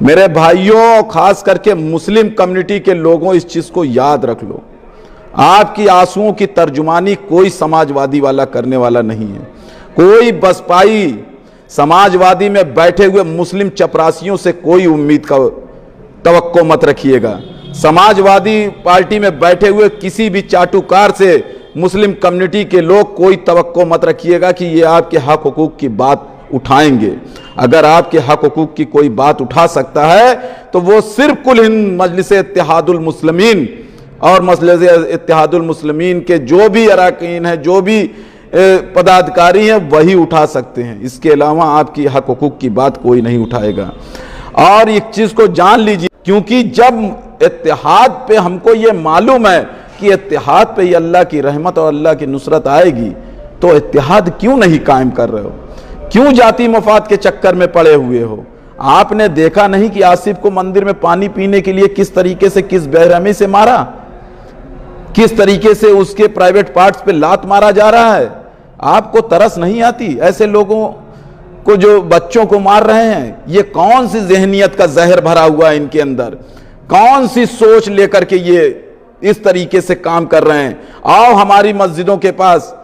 मेरे भाइयों, खास करके मुस्लिम कम्युनिटी के लोगों, इस चीज को याद रख लो, आपकी आंसुओं की तर्जुमानी कोई समाजवादी वाला करने वाला नहीं है। कोई बसपाई समाजवादी में बैठे हुए मुस्लिम चपरासियों से कोई उम्मीद का तवक्को मत रखिएगा। समाजवादी पार्टी में बैठे हुए किसी भी चाटुकार से मुस्लिम कम्युनिटी के लोग कोई तवक्को मत रखिएगा कि ये आपके हक हुकूक की बात उठाएंगे। अगर आपके हक हुकूक की कोई बात उठा सकता है तो वो सिर्फ कुल हिंद मजलिस इत्तेहादुल मुस्लिमीन और मजलिस इत्तेहादुल मुस्लिमीन के जो भी अरकान हैं, जो भी पदाधिकारी हैं, वही उठा सकते हैं। इसके अलावा आपकी हक हुकूक की बात कोई नहीं उठाएगा। और एक चीज को जान लीजिए, क्योंकि जब इत्तेहाद पे हमको ये मालूम है कि इत्तेहाद पे अल्लाह की रहमत और अल्लाह की नुसरत आएगी, तो इत्तेहाद क्यों नहीं कायम कर रहे हो? क्यों जाति मफाद के चक्कर में पड़े हुए हो? आपने देखा नहीं कि आसिफ को मंदिर में पानी पीने के लिए किस तरीके से, किस बेरहमी से मारा, किस तरीके से उसके प्राइवेट पार्ट्स पे लात मारा जा रहा है? आपको तरस नहीं आती ऐसे लोगों को जो बच्चों को मार रहे हैं? ये कौन सी जहनियत का जहर भरा हुआ है इनके अंदर? कौन सी सोच लेकर के ये इस तरीके से काम कर रहे हैं? आओ हमारी मस्जिदों के पास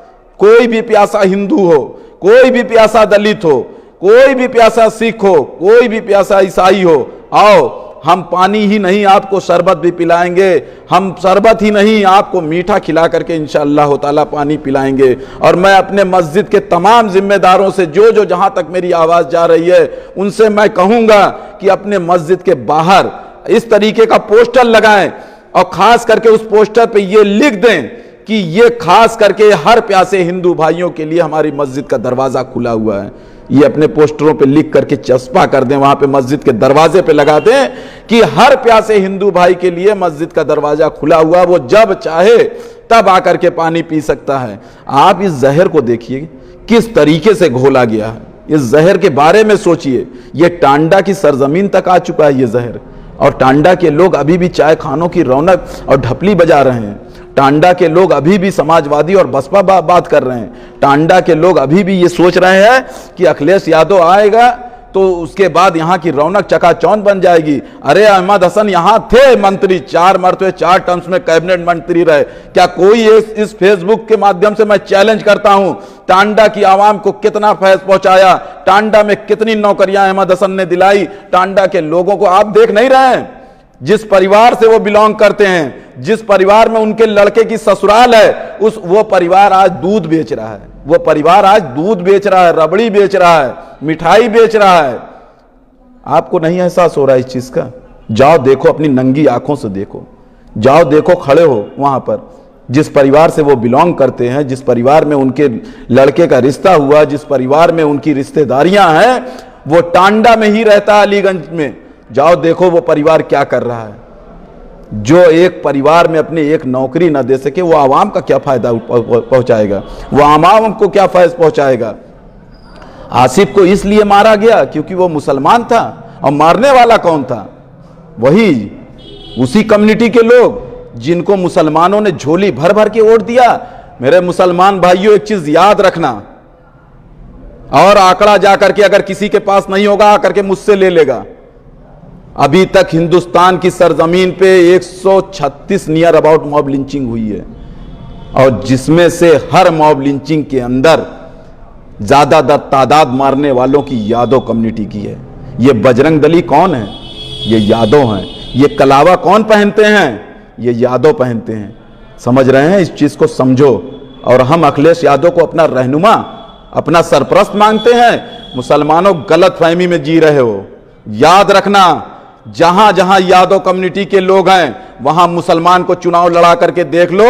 कोई भी प्यासा हिंदू हो, कोई भी प्यासा दलित हो, कोई भी प्यासा सिख हो, कोई भी प्यासा ईसाई हो, आओ, हम पानी ही नहीं आपको शरबत भी पिलाएंगे। हम शरबत ही नहीं आपको मीठा खिला करके इंशाअल्लाह ताला पानी पिलाएंगे। और मैं अपने मस्जिद के तमाम जिम्मेदारों से जो जहां तक मेरी आवाज जा रही है उनसे मैं कहूंगा कि अपने मस्जिद के बाहर इस तरीके का पोस्टर लगाएं और खास करके उस पोस्टर पे ये लिख दें कि ये खास करके हर प्यासे हिंदू भाइयों के लिए हमारी मस्जिद का दरवाजा खुला हुआ है। ये अपने पोस्टरों पे लिख करके चस्पा कर दें, वहां पे मस्जिद के दरवाजे पे लगा दें कि हर प्यासे हिंदू भाई के लिए मस्जिद का दरवाजा खुला हुआ, वो जब चाहे तब आकर के पानी पी सकता है। आप इस जहर को देखिए किस तरीके से घोला गया है। इस जहर के बारे में सोचिए। ये टांडा की सरजमीन तक आ चुका है ये जहर, और टांडा के लोग अभी भी चाय खानों की रौनक और ढपली बजा रहे हैं। टांडा के लोग अभी भी समाजवादी और बसपा बात कर रहे हैं। टांडा के लोग अभी भी ये सोच रहे हैं कि अखिलेश यादव आएगा तो उसके बाद यहाँ की रौनक चकाचौंध बन जाएगी। अरे अहमद हसन यहाँ थे मंत्री, 4 मरतबे 4 टर्म्स में कैबिनेट मंत्री रहे। क्या कोई इस फेसबुक के माध्यम से मैं चैलेंज करता हूँ, टांडा की आवाम को कितना फैज पहुंचाया, टांडा में कितनी नौकरियां अहमद हसन ने दिलाई, टांडा के लोगों को आप देख नहीं रहे हैं? जिस परिवार से वो बिलोंग करते हैं, जिस परिवार में उनके लड़के की ससुराल है, वो परिवार आज दूध बेच रहा है। वो परिवार आज दूध बेच रहा है, रबड़ी बेच रहा है, मिठाई बेच रहा है। आपको नहीं एहसास हो रहा है इस चीज का? जाओ देखो, अपनी नंगी आंखों से देखो, जाओ देखो, खड़े हो वहां पर। जिस परिवार से वो बिलोंग करते हैं, जिस परिवार में उनके लड़के का रिश्ता हुआ, जिस परिवार में उनकी रिश्तेदारियां हैं, वो टांडा में ही रहता है, अलीगंज में। जाओ देखो वो परिवार क्या कर रहा है। जो एक परिवार में अपनी एक नौकरी ना दे सके, वो आवाम का क्या फायदा पहुंचाएगा? वो आवाम को क्या फैज पहुंचाएगा? आसिफ को इसलिए मारा गया क्योंकि वो मुसलमान था, और मारने वाला कौन था? वही उसी कम्युनिटी के लोग जिनको मुसलमानों ने झोली भर भर के वोट दिया। मेरे मुसलमान भाइयों, एक चीज याद रखना, और आंकड़ा जाकर के अगर किसी के पास नहीं होगा आकर के मुझसे ले लेगा। अभी तक हिंदुस्तान की सरजमीन पे 136 नियर अबाउट मॉब लिंचिंग हुई है, और जिसमें से हर मॉब लिंचिंग के अंदर ज्यादातर तादाद मारने वालों की यादव कम्युनिटी की है। ये बजरंग दली कौन है? ये यादव हैं। ये कलावा कौन पहनते हैं? ये यादव पहनते हैं। समझ रहे हैं? इस चीज को समझो। और हम अखिलेश यादव को अपना रहनुमा, अपना सरपरस्त मांगते हैं। मुसलमानों, गलत फहमी में जी रहे हो। याद रखना, जहां जहां यादव कम्युनिटी के लोग हैं वहां मुसलमान को चुनाव लड़ा करके देख लो।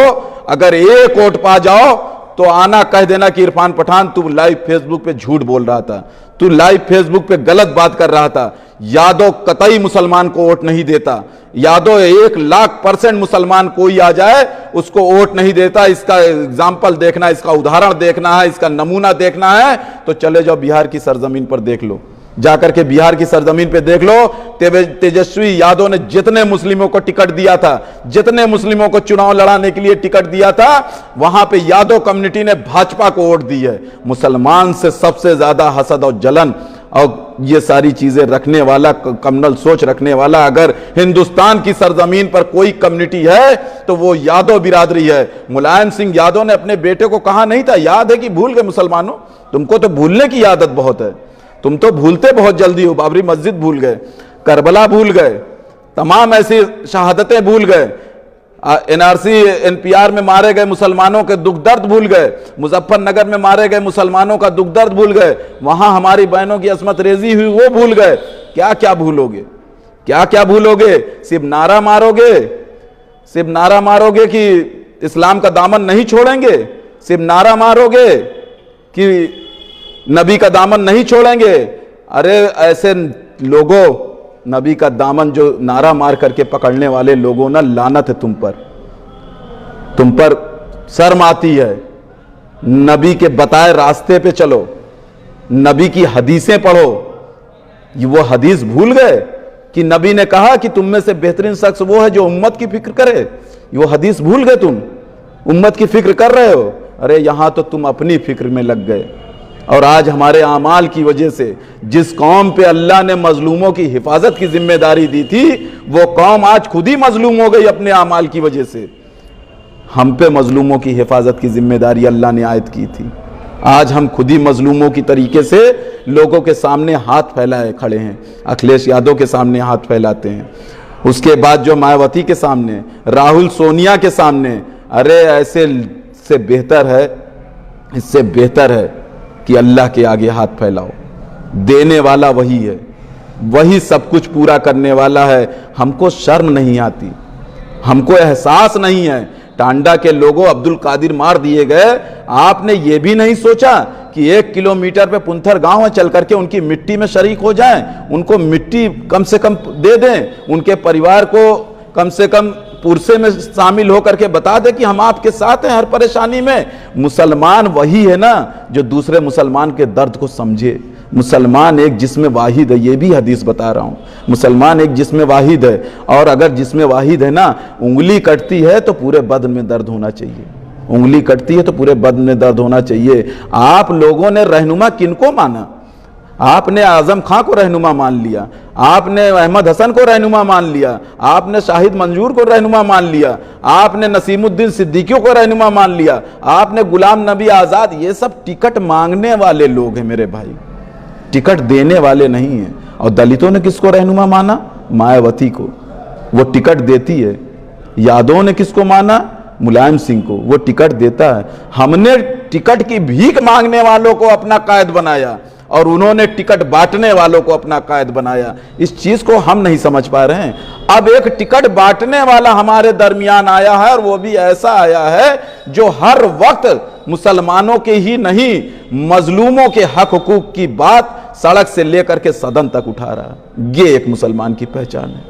अगर एक वोट पा जाओ तो आना कह देना कि इरफान पठान तू लाइव फेसबुक पे झूठ बोल रहा था, तू लाइव फेसबुक पे गलत बात कर रहा था। यादव कतई मुसलमान को वोट नहीं देता। यादव 1,00,000% मुसलमान कोई आ जाए उसको वोट नहीं देता। इसका एग्जाम्पल देखना, इसका उदाहरण देखना है, इसका नमूना देखना है तो चले जाओ बिहार की सरजमीन पर देख लो। जाकर के बिहार की सरजमीन पे देख लो, तेजस्वी यादव ने जितने मुस्लिमों को टिकट दिया था, जितने मुस्लिमों को चुनाव लड़ाने के लिए टिकट दिया था, वहां पे यादव कम्युनिटी ने भाजपा को वोट दी है। मुसलमान से सबसे ज्यादा हसद और जलन और ये सारी चीजें रखने वाला, कम्युनल सोच रखने वाला अगर हिंदुस्तान की सरजमीन पर कोई कम्युनिटी है तो वो यादव बिरादरी है। मुलायम सिंह यादव ने अपने बेटे को कहा नहीं था, याद है कि भूल गए मुसलमानों, तुमको तो भूलने की आदत बहुत है, तुम तो भूलते बहुत जल्दी हो। बाबरी मस्जिद भूल गए, करबला भूल गए, तमाम ऐसी शहादतें भूल गए, एनआरसी एनपीआर में मारे गए मुसलमानों के दुख दर्द भूल गए, मुजफ्फरनगर में मारे गए मुसलमानों का दुख दर्द भूल गए, वहां हमारी बहनों की असमत रेजी हुई वो भूल गए। क्या क्या भूलोगे, क्या क्या भूलोगे? सिर्फ नारा मारोगे, सिर्फ नारा मारोगे कि इस्लाम का दामन नहीं छोड़ेंगे, सिर्फ नारा मारोगे कि नबी का दामन नहीं छोड़ेंगे। अरे ऐसे लोगों, नबी का दामन जो नारा मार करके पकड़ने वाले लोगों ना, लानत है तुम पर शर्म आती है। नबी के बताए रास्ते पे चलो, नबी की हदीसें पढ़ो। ये वो हदीस भूल गए कि नबी ने कहा कि तुम में से बेहतरीन शख्स वो है जो उम्मत की फिक्र करे। वो हदीस भूल गए, तुम उम्मत की फिक्र कर रहे हो। अरे यहां तो तुम अपनी फिक्र में लग गए। और आज हमारे आमाल की वजह से जिस कौम पे अल्लाह ने मजलूमों की हिफाजत की जिम्मेदारी दी थी, वो कौम आज खुद ही मजलूम हो गई अपने आमाल की वजह से। हम पे मजलूमों की हिफाजत की जिम्मेदारी अल्लाह ने आयद की थी, आज हम खुद ही मजलूमों की तरीके से लोगों के सामने हाथ फैलाए खड़े हैं। अखिलेश यादव के सामने हाथ फैलाते हैं, उसके बाद जो मायावती के सामने, राहुल सोनिया के सामने। अरे ऐसे से बेहतर है, इससे बेहतर है कि अल्लाह के आगे हाथ फैलाओ। देने वाला वही है, वही सब कुछ पूरा करने वाला है। हमको शर्म नहीं आती, हमको एहसास नहीं है। टांडा के लोगों, अब्दुल कादिर मार दिए गए, आपने ये भी नहीं सोचा कि 1 किलोमीटर पे पुंथर गांव है, चल करके उनकी मिट्टी में शरीक हो जाएं, उनको मिट्टी कम से कम दे दें, उनके परिवार को कम से कम पुरसे में शामिल होकर के बता दे कि हम आपके साथ हैं हर परेशानी में। मुसलमान वही है ना जो दूसरे मुसलमान के दर्द को समझे। मुसलमान एक जिस्म वाहिद है, ये भी हदीस बता रहा हूँ। मुसलमान एक जिस्म वाहिद है, और अगर जिस्म वाहिद है ना, उंगली कटती है तो पूरे बदन में दर्द होना चाहिए, उंगली कटती है तो पूरे बदन में दर्द होना चाहिए। आप लोगों ने रहनुमा किनको माना? आपने आजम खां को रहनुमा मान लिया, आपने अहमद हसन को रहनुमा मान लिया, आपने शाहिद मंजूर को रहनुमा मान लिया, आपने नसीमुद्दीन सिद्दीकी को रहनुमा मान लिया, आपने गुलाम नबी आज़ाद। ये सब टिकट मांगने वाले लोग हैं मेरे भाई, टिकट देने वाले नहीं हैं। और दलितों ने किसको रहनुमा माना? मायावती को, वो टिकट देती है। यादवों ने किसको माना? मुलायम सिंह को, वो टिकट देता है। हमने टिकट की भीख मांगने वालों को अपना कायद बनाया और उन्होंने टिकट बांटने वालों को अपना कायद बनाया। इस चीज को हम नहीं समझ पा रहे हैं। अब एक टिकट बांटने वाला हमारे दरमियान आया है, और वो भी ऐसा आया है जो हर वक्त मुसलमानों के ही नहीं, मजलूमों के हक हुकूक की बात सड़क से लेकर के सदन तक उठा रहा है। ये एक मुसलमान की पहचान है,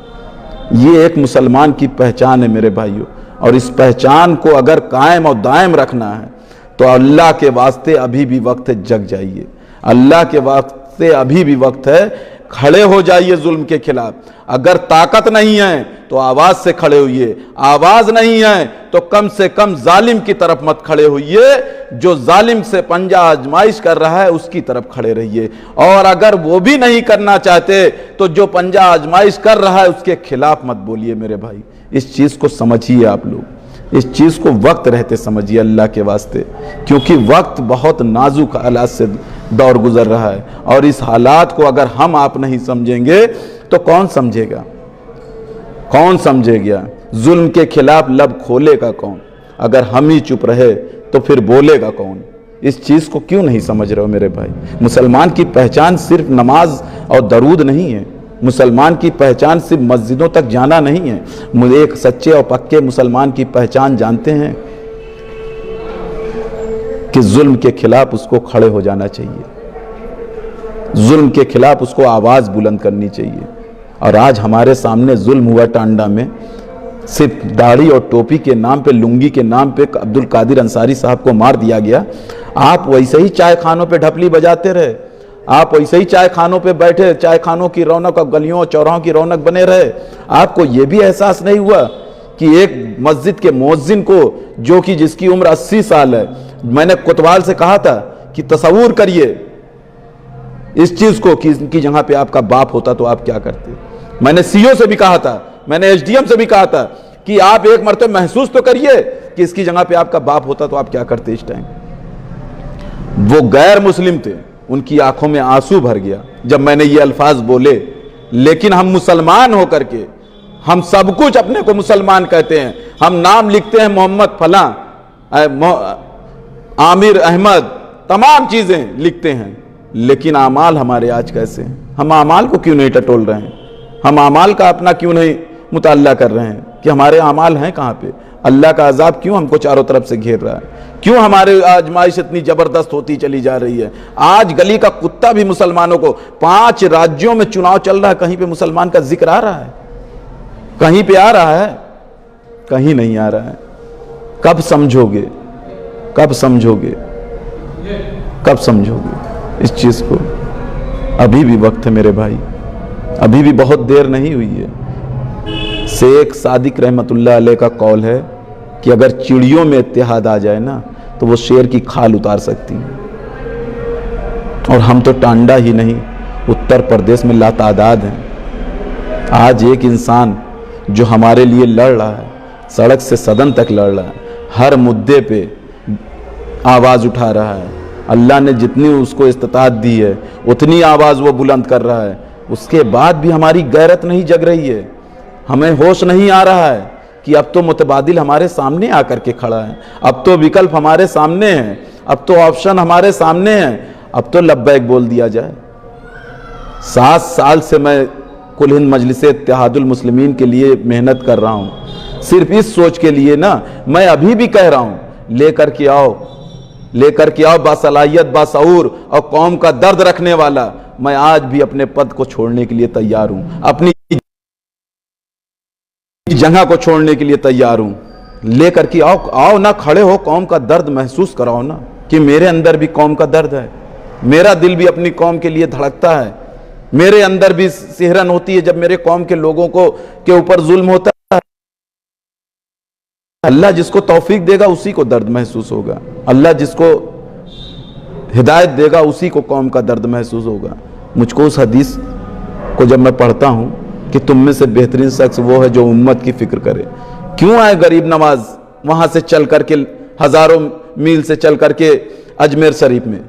ये एक मुसलमान की पहचान है मेरे भाइयों। और इस पहचान को अगर कायम और दायम रखना है तो अल्लाह के वास्ते अभी भी वक्त है, जग जाइए। अल्लाह के वास्ते अभी भी वक्त है, खड़े हो जाइए जुल्म के खिलाफ। अगर ताकत नहीं है तो आवाज से खड़े होइए, आवाज नहीं है तो कम से कम जालिम की तरफ मत खड़े होइए। जो जालिम से पंजा आजमाइश कर रहा है उसकी तरफ खड़े रहिए, और अगर वो भी नहीं करना चाहते तो जो पंजा आजमाइश कर रहा है उसके खिलाफ मत बोलिए मेरे भाई। इस चीज को समझिए आप लोग, इस चीज को वक्त रहते समझिए अल्लाह के वास्ते, क्योंकि वक्त बहुत नाजुक हालात से दौर गुजर रहा है। और इस हालात को अगर हम आप नहीं समझेंगे तो कौन समझेगा? कौन समझेगा? जुल्म के खिलाफ लब खोलेगा कौन? अगर हम ही चुप रहे तो फिर बोलेगा कौन? इस चीज को क्यों नहीं समझ रहे हो मेरे भाई? मुसलमान की पहचान सिर्फ नमाज और दरूद नहीं है, मुसलमान की पहचान सिर्फ मस्जिदों तक जाना नहीं है। मुझे एक सच्चे और पक्के मुसलमान की पहचान जानते हैं कि जुल्म के खिलाफ उसको खड़े हो जाना चाहिए, जुल्म के खिलाफ उसको आवाज बुलंद करनी चाहिए। और आज हमारे सामने जुल्म हुआ टांडा में, सिर्फ दाढ़ी और टोपी के नाम पे, लुंगी के नाम पे अब्दुल कादिर अंसारी साहब को मार दिया गया। आप वैसे ही चाय खानों पे ढपली बजाते रहे, आप वैसे ही चाय खानों पे बैठे, चाय खानों की रौनक और गलियों चौराहों की रौनक बने रहे। आपको यह भी एहसास नहीं हुआ कि एक मस्जिद के मुअज्जिन को, जो कि जिसकी उम्र 80 साल है, मैंने कोतवाल से कहा था कि तसव्वुर करिए इस चीज को कि इनकी जगह पे आपका बाप होता तो आप क्या करते। मैंने सीओ से भी कहा था, मैंने एसडीएम से भी कहा था कि आप एक मर्तबा महसूस तो करिए कि इसकी जगह पे आपका बाप होता तो आप क्या करते इस टाइम। वो गैर मुस्लिम थे, उनकी आंखों में आंसू भर गया जब मैंने ये अल्फाज बोले। लेकिन हम मुसलमान होकर के, हम सब कुछ अपने को मुसलमान कहते हैं, हम नाम लिखते हैं मोहम्मद फलां, आमिर अहमद, तमाम चीजें लिखते हैं, लेकिन आमाल हमारे आज कैसे हैं? हम आमाल को क्यों नहीं टटोल रहे हैं? हम आमाल का अपना क्यों नहीं मुताल्ला कर रहे हैं कि हमारे आमाल हैं कहाँ पे? अल्लाह का अजाब क्यों हमको चारों तरफ से घेर रहा है? क्यों हमारे आजमाइश इतनी जबरदस्त होती चली जा रही है? आज गली का कुत्ता भी मुसलमानों को, 5 राज्यों में चुनाव चल रहा है, कहीं पे मुसलमान का जिक्र आ रहा है? कहीं पे आ रहा है? कहीं नहीं आ रहा है। कब समझोगे? कब समझोगे? कब समझोगे इस चीज को? अभी भी वक्त है मेरे भाई, अभी भी बहुत देर नहीं हुई है। शेख सादिक रहमतुल्लाह अलैह का कौल है कि अगर चिड़ियों में इत्तेहाद आ जाए ना तो वो शेर की खाल उतार सकती है। और हम तो टांडा ही नहीं, उत्तर प्रदेश में लातादाद हैं। आज एक इंसान जो हमारे लिए लड़ रहा है, सड़क से सदन तक लड़ रहा है, हर मुद्दे पे आवाज उठा रहा है, अल्लाह ने जितनी उसको इस्तिताअत दी है उतनी आवाज वो बुलंद कर रहा है, उसके बाद भी हमारी गैरत नहीं जग रही है। हमें होश नहीं आ रहा है कि अब तो मुतबादिल हमारे सामने आकर के खड़ा है, अब तो विकल्प हमारे सामने है, अब तो ऑप्शन हमारे सामने है, अब तो लब्बैक बोल दिया जाए। 7 साल से मैं कुल हिंद मजलिस इत्तेहादुल मुस्लिमीन के लिए मेहनत कर रहा हूँ, सिर्फ इस सोच के लिए ना। मैं अभी भी कह रहा हूँ, लेकर के आओ, लेकर के आओ बासलाहियत, बासऊर और कौम का दर्द रखने वाला। मैं आज भी अपने पद को छोड़ने के लिए तैयार हूं, अपनी जगह को छोड़ने के लिए तैयार हूं। लेकर के आओ, आओ ना, खड़े हो, कौम का दर्द महसूस कराओ ना कि मेरे अंदर भी कौम का दर्द है, मेरा दिल भी अपनी कौम के लिए धड़कता है, मेरे अंदर भी सिहरन होती है जब मेरे कौम के लोगों को के ऊपर जुल्म होता है। अल्लाह जिसको तौफीक देगा उसी को दर्द महसूस होगा, अल्लाह जिसको हिदायत देगा उसी को कौम का दर्द महसूस होगा। मुझको उस हदीस को जब मैं पढ़ता हूँ कि तुम में से बेहतरीन शख्स वो है जो उम्मत की फिक्र करे। क्यों आए गरीब नवाज वहां से चल करके, हजारों मील से चल करके अजमेर शरीफ में?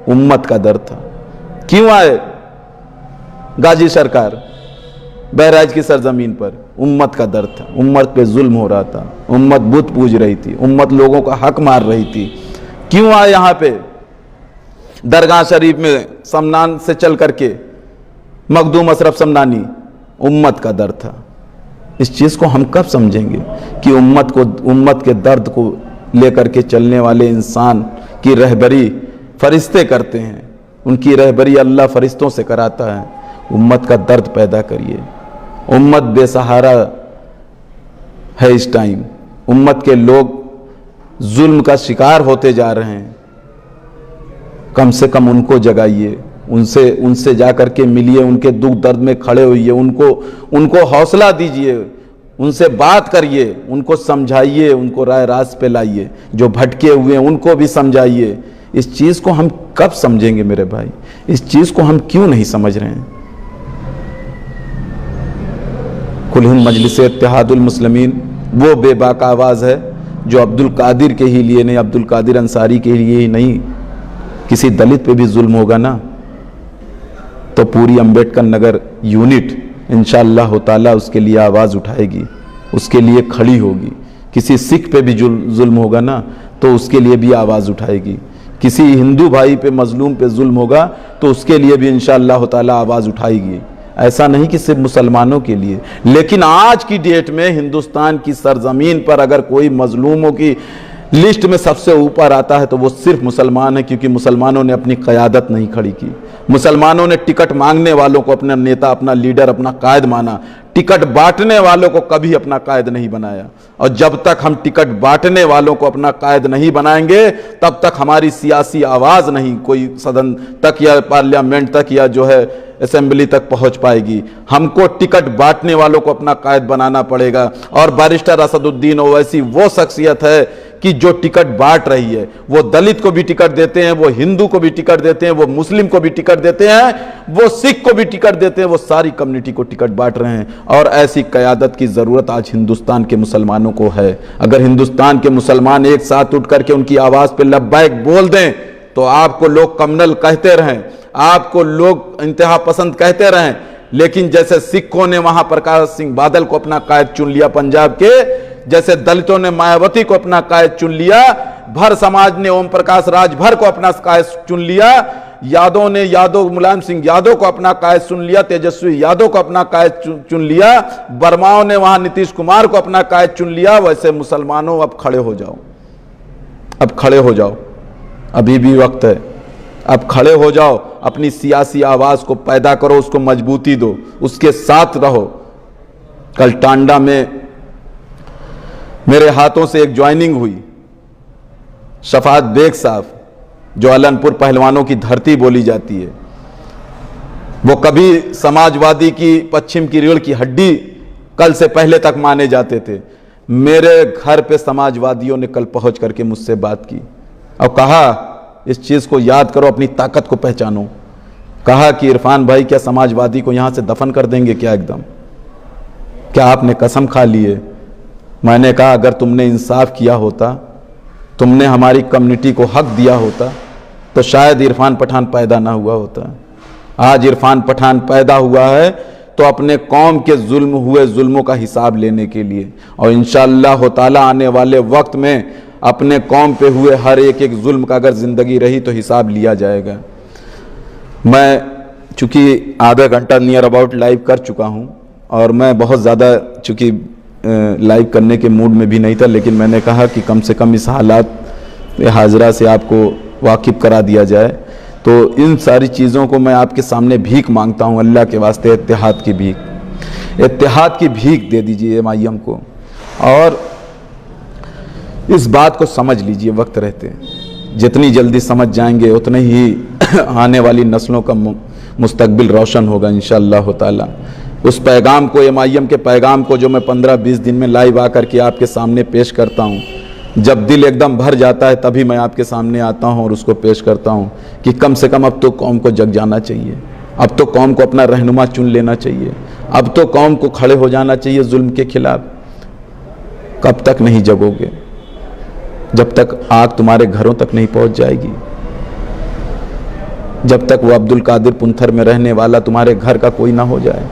उम्मत का दर्द था। क्यों आए गाजी सरकार बहराइच की सरजमीन पर? उम्मत का दर्द था, उम्मत पे जुल्म हो रहा था, उम्मत बुत पूज रही थी, उम्मत लोगों का हक मार रही थी। क्यों आए यहाँ पे दरगाह शरीफ में समनान से चल करके मखदूम अशरफ समनानी? उम्मत का दर्द था। इस चीज को हम कब समझेंगे कि उम्मत के दर्द को लेकर के चलने वाले इंसान की रहबरी फरिश्ते करते हैं, उनकी रहबरी अल्लाह फरिश्तों से कराता है। उम्मत का दर्द पैदा करिए। उम्मत बेसहारा है इस टाइम, उम्मत के लोग जुल्म का शिकार होते जा रहे हैं। कम से कम उनको जगाइए, उनसे जाकर के मिलिए, उनके दुख दर्द में खड़े होइए, उनको हौसला दीजिए, उनसे बात करिए, उनको समझाइए, उनको राय रास्त पे लाइए। जो भटके हुए हैं उनको भी समझाइए। इस चीज को हम कब समझेंगे मेरे भाई? इस चीज को हम क्यों नहीं समझ रहे हैं? कुल हिंद मजलिस इत्तेहादुल मुस्लिमीन वो बेबाक आवाज है जो अब्दुल कादिर के ही लिए नहीं, अब्दुल कादिर अंसारी के लिए ही नहीं, किसी दलित पे भी जुल्म होगा ना तो पूरी अंबेडकर नगर यूनिट इंशाअल्लाह ताला उसके लिए आवाज़ उठाएगी, उसके लिए खड़ी होगी। किसी सिख पे भी जुल्म होगा ना तो उसके लिए भी आवाज़ उठाएगी। किसी हिंदू भाई पे, मजलूम पे जुल्म होगा तो उसके लिए भी इंशाअल्लाह ताला आवाज़ उठाएगी। ऐसा नहीं कि सिर्फ मुसलमानों के लिए। लेकिन आज की डेट में हिंदुस्तान की सरजमीन पर अगर कोई मजलूमों की लिस्ट में सबसे ऊपर आता है तो वो सिर्फ मुसलमान है, क्योंकि मुसलमानों ने अपनी क़यादत नहीं खड़ी की। मुसलमानों ने टिकट मांगने वालों को अपना नेता, अपना लीडर, अपना कायद माना। टिकट बांटने वालों को कभी अपना कायद नहीं बनाया। और जब तक हम टिकट बांटने वालों को अपना कायद नहीं बनाएंगे तब तक हमारी सियासी आवाज़ नहीं कोई सदन तक या पार्लियामेंट तक या जो है असेंबली तक पहुंच पाएगी। हमको टिकट बांटने वालों को अपना कायद बनाना पड़ेगा। और बैरिस्टर असदुद्दीन ओवैसी वो शख्सियत है कि जो टिकट बांट रही है, वो दलित को भी टिकट देते हैं, वो हिंदू को भी टिकट देते हैं, वो मुस्लिम को भी टिकट देते हैं, वो सिख को भी टिकट देते हैं, वो सारी कम्युनिटी को टिकट बांट रहे हैं। और ऐसी क़यादत की ज़रूरत आज हिंदुस्तान के मुसलमानों को है। अगर हिंदुस्तान के मुसलमान एक साथ उठ करके उनकी आवाज़ पे लब्बैक बोल दें तो आपको लोग कम्युनल कहते रहें, आपको लोग इंतहा पसंद कहते रहें, लेकिन जैसे सिखों ने वहां प्रकाश सिंह बादल को अपना कायद चुन लिया पंजाब के, जैसे दलितों ने मायावती को अपना कायद चुन लिया, भर समाज ने ओम प्रकाश राजभर को अपना कायद चुन लिया, यादव ने मुलायम सिंह यादव को अपना कायद चुन लिया, तेजस्वी यादव को अपना कायद चुन लिया, बर्माओं ने वहां नीतीश कुमार को अपना कायद चुन लिया। वैसे मुसलमानों अब खड़े हो जाओ, अब खड़े हो जाओ, अभी भी वक्त है, अब खड़े हो जाओ, अपनी सियासी आवाज को पैदा करो, उसको मजबूती दो, उसके साथ रहो। कल टांडा में मेरे हाथों से एक ज्वाइनिंग हुई, शफात बेग साहब, जो अलनपुर पहलवानों की धरती बोली जाती है, वो कभी समाजवादी की पश्चिम की रीढ़ की हड्डी कल से पहले तक माने जाते थे। मेरे घर पे समाजवादियों ने कल पहुंच करके मुझसे बात की और कहा, इस चीज को याद करो, अपनी ताकत को पहचानो। कहा कि इरफान भाई, क्या समाजवादी को यहां से दफन कर देंगे क्या एकदम? क्या आपने कसम खा ली है? मैंने कहा, अगर तुमने इंसाफ किया होता, तुमने हमारी कम्युनिटी को हक दिया होता, तो शायद इरफान पठान पैदा ना हुआ होता। आज इरफान पठान पैदा हुआ है तो अपने कौम के जुल्म हुए जुल्मों का हिसाब लेने के लिए, और इंशाअल्लाह ताला आने वाले वक्त में अपने कौम पे हुए हर एक एक जुल्म का अगर जिंदगी रही तो हिसाब लिया जाएगा। मैं चूंकि आधा घंटा नियर अबाउट लाइव कर चुका हूं और मैं बहुत ज़्यादा चूंकि लाइव करने के मूड में भी नहीं था, लेकिन मैंने कहा कि कम से कम इस हालात हाजरा से आपको वाकिफ करा दिया जाए। तो इन सारी चीज़ों को मैं आपके सामने भीख मांगता हूं, अल्लाह के वास्ते इत्तेहाद की भीख, इत्तेहाद की भीख दे दीजिए MIM को, और इस बात को समझ लीजिए वक्त रहते। जितनी जल्दी समझ जाएंगे उतने ही आने वाली नस्लों का मुस्तकबिल रोशन होगा इंशाअल्लाह ताला। उस पैगाम को, MIM के पैगाम को, जो मैं 15-20 दिन में लाइव आकर के आपके सामने पेश करता हूँ, जब दिल एकदम भर जाता है तभी मैं आपके सामने आता हूँ और उसको पेश करता हूँ कि कम से कम अब तो कौम को जग जाना चाहिए, अब तो कौम को अपना रहनुमा चुन लेना चाहिए, अब तो कौम को खड़े हो जाना चाहिए जुल्म के खिलाफ। कब तक नहीं जगोगे? जब तक आग तुम्हारे घरों तक नहीं पहुंच जाएगी, जब तक वो अब्दुल कादिर पुंथर में रहने वाला तुम्हारे घर का कोई ना हो जाए।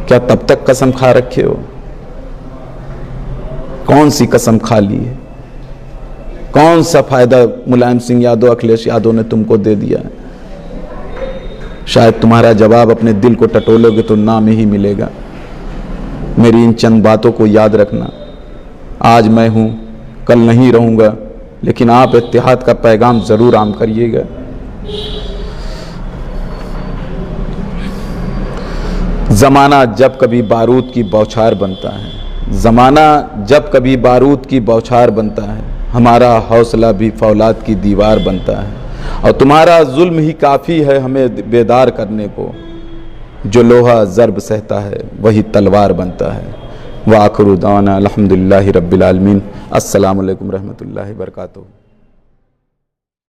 क्या तब तक कसम खा रखे हो? कौन सी कसम खा ली है? कौन सा फायदा मुलायम सिंह यादव, अखिलेश यादव ने तुमको दे दिया है? शायद तुम्हारा जवाब अपने दिल को टटोलोगे तो नाम ही मिलेगा। मेरी इन चंद बातों को याद रखना। आज मैं हूं, कल नहीं रहूंगा, लेकिन आप इत्तेहाद का पैगाम जरूर आम करिएगा। जमाना जब कभी बारूद की बौछार बनता है, जमाना जब कभी बारूद की बौछार बनता है, हमारा हौसला भी फौलाद की दीवार बनता है, और तुम्हारा जुल्म ही काफ़ी है हमें बेदार करने को। जो लोहा ज़र्ब सहता है वही तलवार बनता है। व आखिरु दावाना अल्हम्दुलिल्लाहि रब्बिल आलमीन। अस्सलामु अलैकुम रहमतुल्लाहि व बरकातुहू।